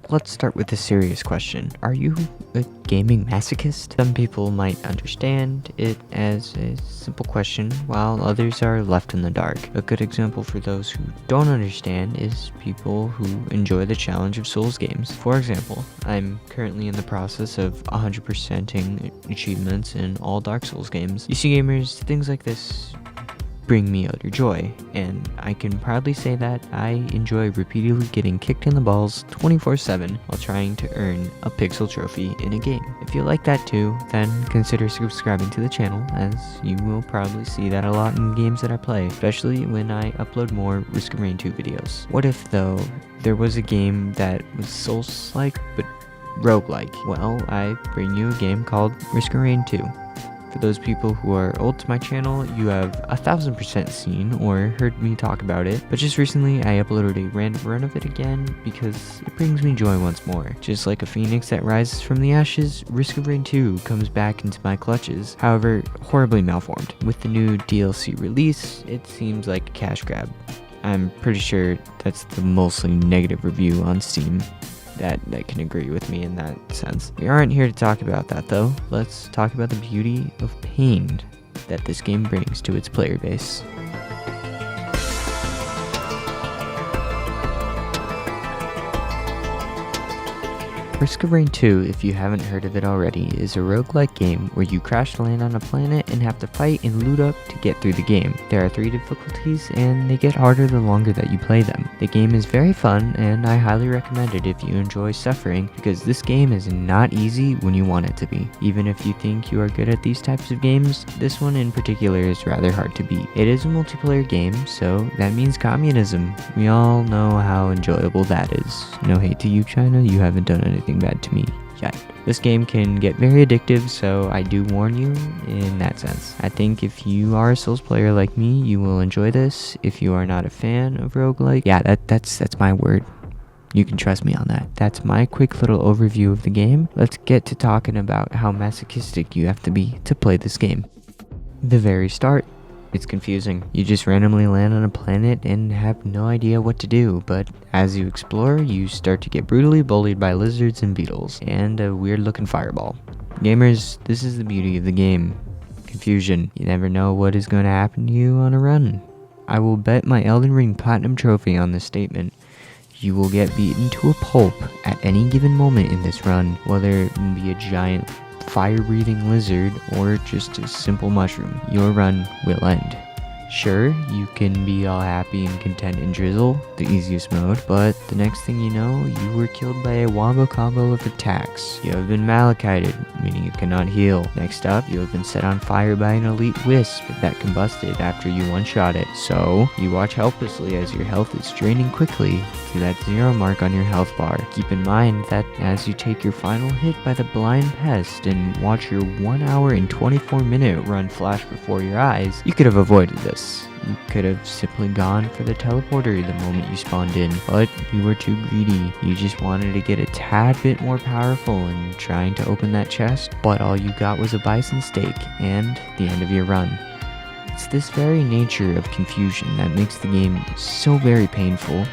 let's start with a serious question. Are you a gaming masochist? Some people might understand it as a simple question, while others are left in the dark. A good example for those who don't understand is people who enjoy the challenge of Souls games. For example, I'm currently in the process of 100%ing achievements in all Dark Souls games. You see, gamers, things like this bring me utter joy, and I can proudly say that I enjoy repeatedly getting kicked in the balls 24/7 while trying to earn a pixel trophy in a game. If you like that too, then consider subscribing to the channel, as you will probably see that a lot in games that I play, especially when I upload more Risk of Rain 2 videos. What if, though, there was a game that was Souls-like but roguelike? Well, I bring you a game called Risk of Rain 2. For those people who are old to my channel, you have 1000% seen or heard me talk about it, but just recently I uploaded a random run of it again because it brings me joy once more. Just like a phoenix that rises from the ashes, Risk of Rain 2 comes back into my clutches, however horribly malformed. With the new DLC release, it seems like a cash grab. I'm pretty sure that's the mostly negative review on Steam that can agree with me in that sense. We aren't here to talk about that though. Let's talk about the beauty of pain that this game brings to its player base. Risk of Rain 2, if you haven't heard of it already, is a roguelike game where you crash land on a planet and have to fight and loot up to get through the game. There are 3 difficulties, and they get harder the longer that you play them. The game is very fun, and I highly recommend it if you enjoy suffering, because this game is not easy when you want it to be. Even if you think you are good at these types of games, this one in particular is rather hard to beat. It is a multiplayer game, so that means communism. We all know how enjoyable that is. No hate to you, China, you haven't done anything bad to me yet. This game can get very addictive, so I do warn you in that sense. I think if you are a Souls player like me, you will enjoy this. If you are not a fan of roguelike, yeah, that's my word. You can trust me on that. That's my quick little overview of the game. Let's get to talking about how masochistic you have to be to play this game. The very start, it's confusing. You just randomly land on a planet and have no idea what to do, but as you explore, you start to get brutally bullied by lizards and beetles, and a weird looking fireball. Gamers, this is the beauty of the game. Confusion. You never know what is going to happen to you on a run. I will bet my Elden Ring Platinum Trophy on this statement. You will get beaten to a pulp at any given moment in this run, whether it be a giant fire-breathing lizard or just a simple mushroom. Your run will end. Sure, you can be all happy and content in Drizzle, the easiest mode, but the next thing you know, you were killed by a wombo combo of attacks. You have been malachited, meaning you cannot heal. Next up, you have been set on fire by an elite wisp that combusted after you one-shot it. So, you watch helplessly as your health is draining quickly to that 0 mark on your health bar. Keep in mind that as you take your final hit by the blind pest and watch your 1 hour and 24-minute run flash before your eyes, you could have avoided this. You could have simply gone for the teleporter the moment you spawned in, but you were too greedy. You just wanted to get a tad bit more powerful in trying to open that chest, but all you got was a bison steak and the end of your run. It's this very nature of confusion that makes the game so very painful,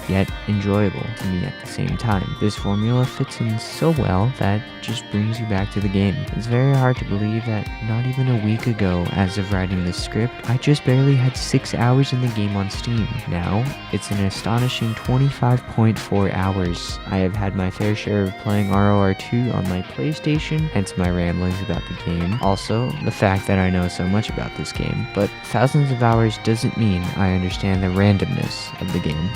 yet enjoyable to me at the same time. This formula fits in so well that just brings you back to the game. It's very hard to believe that not even a week ago, as of writing this script, I just barely had 6 hours in the game on Steam. Now, it's an astonishing 25.4 hours. I have had my fair share of playing ROR2 on my PlayStation, hence my ramblings about the game. Also, the fact that I know so much about this game. But thousands of hours doesn't mean I understand the randomness of the game.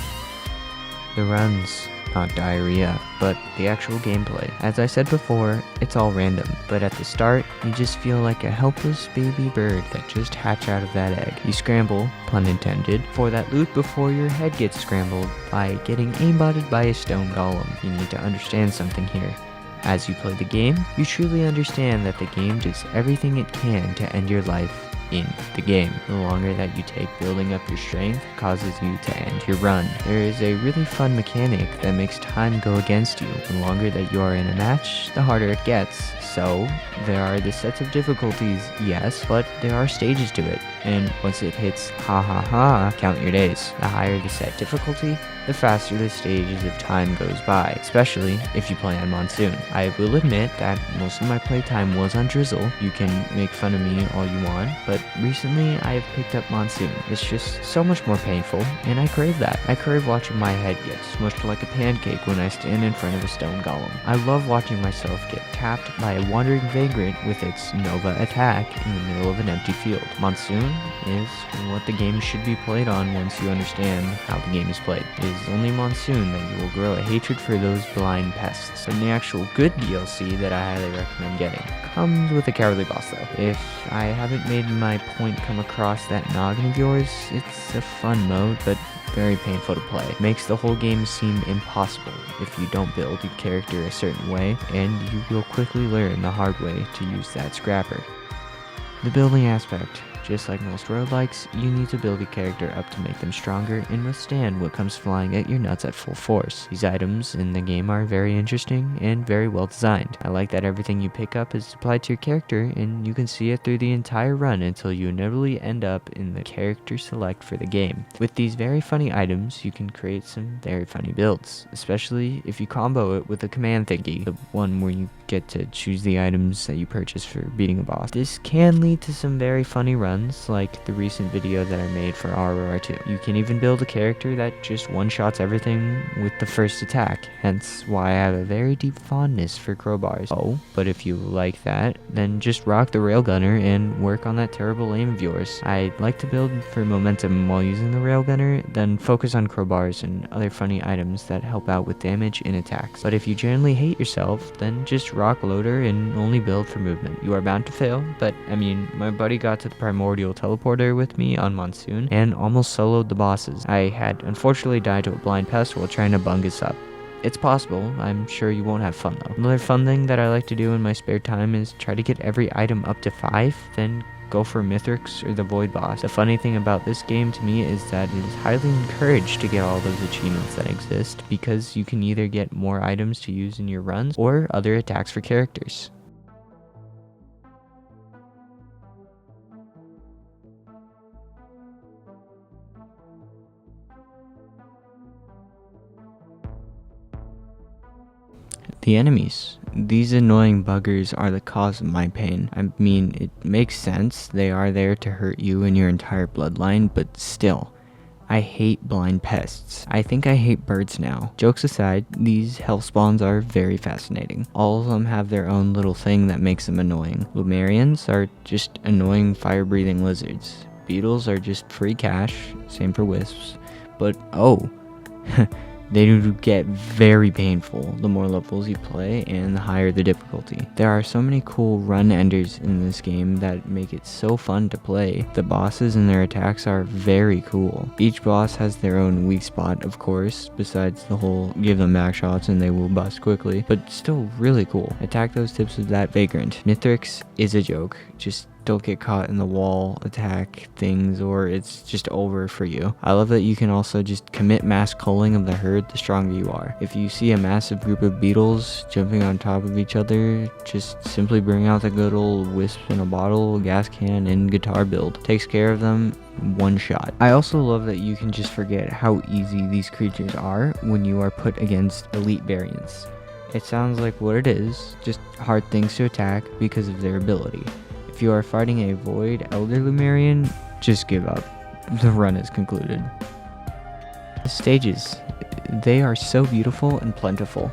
The runs, not diarrhea, but the actual gameplay. As I said before, it's all random, but at the start, you just feel like a helpless baby bird that just hatched out of that egg. You scramble, pun intended, for that loot before your head gets scrambled by getting aimbotted by a stone golem. You need to understand something here. As you play the game, you truly understand that the game does everything it can to end your life in the game. The longer that you take building up your strength causes you to end your run. There is a really fun mechanic that makes time go against you. The longer that you are in a match, the harder it gets. So, there are the sets of difficulties, yes, but there are stages to it. And once it hits ha ha ha, count your days. The higher the set difficulty, the faster the stage is if time goes by, especially if you play on Monsoon. I will admit that most of my playtime was on Drizzle. You can make fun of me all you want, but recently I have picked up Monsoon. It's just so much more painful, and I crave that. I crave watching my head get smushed like a pancake when I stand in front of a stone golem. I love watching myself get tapped by a wandering vagrant with its Nova attack in the middle of an empty field. Monsoon is what the game should be played on once you understand how the game is played. It is only Monsoon that you will grow a hatred for those blind pests. And the actual good DLC that I highly recommend getting comes with a cowardly boss though. If I haven't made my point come across that noggin of yours, it's a fun mode, but very painful to play. It makes the whole game seem impossible if you don't build your character a certain way, and you will quickly learn the hard way to use that scrapper. The building aspect. Just like most roguelikes, you need to build your character up to make them stronger and withstand what comes flying at your nuts at full force. These items in the game are very interesting and very well designed. I like that everything you pick up is applied to your character, and you can see it through the entire run until you inevitably end up in the character select for the game. With these very funny items, you can create some very funny builds, especially if you combo it with a command thingy, the one where you get to choose the items that you purchase for beating a boss. This can lead to some very funny runs, like the recent video that I made for ROR2. You can even build a character that just one-shots everything with the first attack, hence why I have a very deep fondness for crowbars. Oh, but if you like that, then just rock the railgunner and work on that terrible aim of yours. I like to build for momentum while using the railgunner, then focus on crowbars and other funny items that help out with damage and attacks. But if you generally hate yourself, then just rock loader and only build for movement. You are bound to fail, but I mean, my buddy got to the primordial teleporter with me on Monsoon and almost soloed the bosses. I had unfortunately died to a blind pest while trying to bungus up. It's possible. I'm sure you won't have fun though. Another fun thing that I like to do in my spare time is try to get every item up to 5, then go for Mithrix or the Void boss. The funny thing about this game to me is that it is highly encouraged to get all those achievements that exist, because you can either get more items to use in your runs or other attacks for characters. The enemies. These annoying buggers are the cause of my pain. I mean, it makes sense. They are there to hurt you and your entire bloodline, but still. I hate blind pests. I think I hate birds now. Jokes aside, these hell spawns are very fascinating. All of them have their own little thing that makes them annoying. Lumerians are just annoying fire-breathing lizards. Beetles are just free cash, same for wisps. But oh, they do get very painful the more levels you play and the higher the difficulty. There are so many cool run enders in this game that make it so fun to play. The bosses and their attacks are very cool. Each boss has their own weak spot, of course, besides the whole give them back shots and they will bust quickly, but still really cool. Attack those tips of that vagrant. Mithrix is a joke. Just don't get caught in the wall attack things or it's just over for you. I love that you can also just commit mass culling of the herd the stronger you are. If you see a massive group of beetles jumping on top of each other, just simply bring out the good old wisp in a bottle, gas can, and guitar build. Takes care of them one shot. I also love that you can just forget how easy these creatures are when you are put against elite variants. It sounds like what it is, just hard things to attack because of their ability. If you are fighting a Void Elder Lumerian, just give up. The run is concluded. The stages. They are so beautiful and plentiful.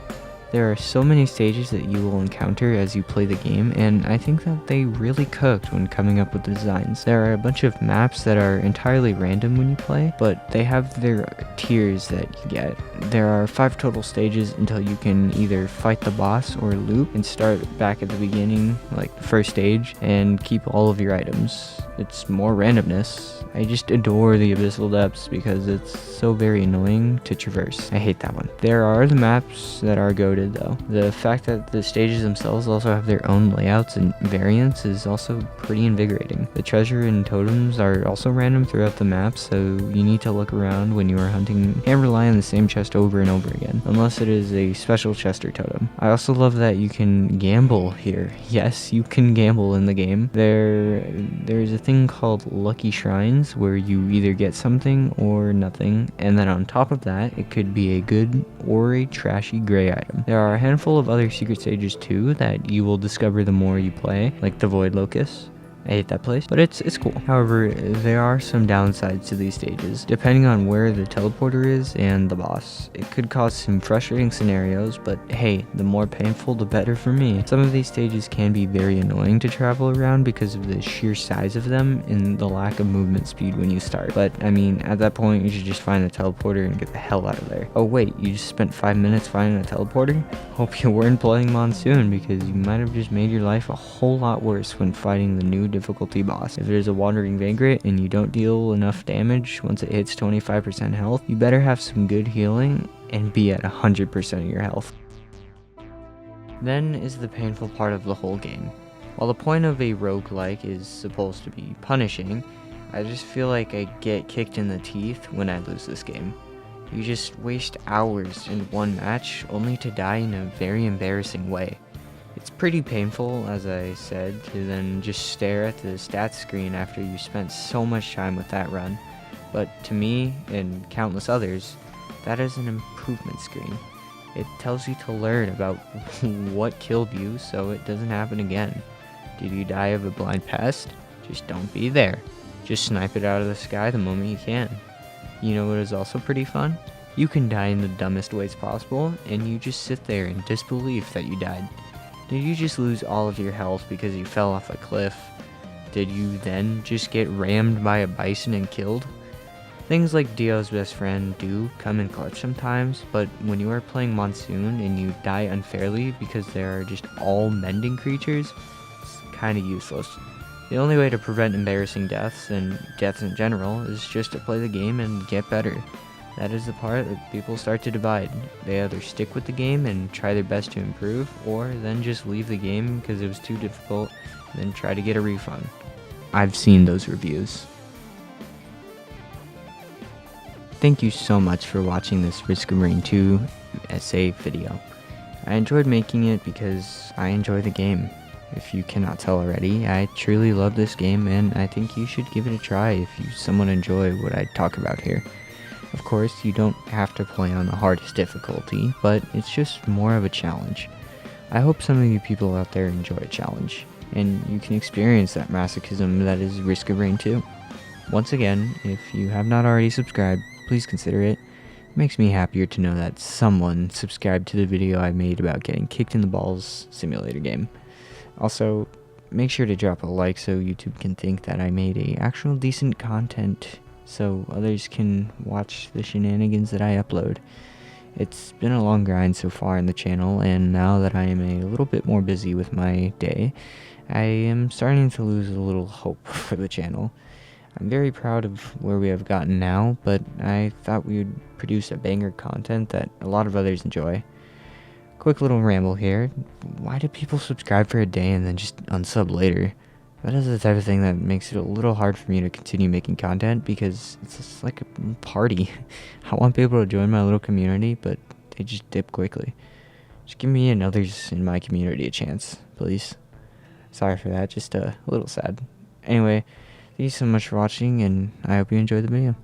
There are so many stages that you will encounter as you play the game, and I think that they really cooked when coming up with the designs. There are a bunch of maps that are entirely random when you play, but they have their tiers that you get. There are 5 total stages until you can either fight the boss or loop and start back at the beginning, like the first stage, and keep all of your items. It's more randomness. I just adore the Abyssal Depths because it's so very annoying to traverse. I hate that one. There are the maps that are goated underrated though. The fact that the stages themselves also have their own layouts and variants is also pretty invigorating. The treasure and totems are also random throughout the map, so you need to look around when you are hunting and rely on the same chest over and over again, unless it is a special chest or totem. I also love that you can gamble here. Yes, you can gamble in the game. There's a thing called lucky shrines where you either get something or nothing, and then on top of that, it could be a good or a trashy gray item. There are a handful of other secret stages too that you will discover the more you play, like the Void Locust. I hate that place, but it's cool. However, there are some downsides to these stages. Depending on where the teleporter is and the boss, it could cause some frustrating scenarios, but hey, the more painful the better for me. Some of these stages can be very annoying to travel around because of the sheer size of them and the lack of movement speed when you start. But I mean, at that point, you should just find the teleporter and get the hell out of there. Oh wait, you just spent 5 minutes finding a teleporter? Hope you weren't playing Monsoon, because you might have just made your life a whole lot worse when fighting the new difficulty boss. If there's a wandering vagrant and you don't deal enough damage once it hits 25% health, you better have some good healing and be at 100% of your health. Then is the painful part of the whole game. While the point of a roguelike is supposed to be punishing, I just feel like I get kicked in the teeth when I lose this game. You just waste hours in one match only to die in a very embarrassing way. It's pretty painful, as I said, to then just stare at the stats screen after you spent so much time with that run. But to me, and countless others, that is an improvement screen. It tells you to learn about what killed you so it doesn't happen again. Did you die of a blind pest? Just don't be there. Just snipe it out of the sky the moment you can. You know what is also pretty fun? You can die in the dumbest ways possible, and you just sit there in disbelief that you died. Did you just lose all of your health because you fell off a cliff? Did you then just get rammed by a bison and killed? Things like Dio's best friend do come in clutch sometimes, but when you are playing Monsoon and you die unfairly because there are just all mending creatures, it's kinda useless. The only way to prevent embarrassing deaths, and deaths in general, is just to play the game and get better. That is the part that people start to divide. They either stick with the game and try their best to improve, or then just leave the game because it was too difficult, and then try to get a refund. I've seen those reviews. Thank you so much for watching this Risk of Rain 2 essay video. I enjoyed making it because I enjoy the game. If you cannot tell already, I truly love this game, and I think you should give it a try if you somewhat enjoy what I talk about here. Of course, you don't have to play on the hardest difficulty, but it's just more of a challenge. I hope some of you people out there enjoy a challenge, and you can experience that masochism that is Risk of Rain 2. Once again, if you have not already subscribed, please consider it. It makes me happier to know that someone subscribed to the video I made about getting kicked in the balls simulator game. Also, make sure to drop a like so YouTube can think that I made a actual decent content so others can watch the shenanigans that I upload. It's been a long grind so far in the channel, and now that I am a little bit more busy with my day, I am starting to lose a little hope for the channel. I'm very proud of where we have gotten now, but I thought we would produce a banger content that a lot of others enjoy. Quick little ramble here. Why do people subscribe for a day and then just unsub later? That is the type of thing that makes it a little hard for me to continue making content, because it's just like a party. I want people to join my little community, but they just dip quickly. Just give me and others in my community a chance, please. Sorry for that, just a little sad. Anyway, thank you so much for watching, and I hope you enjoyed the video.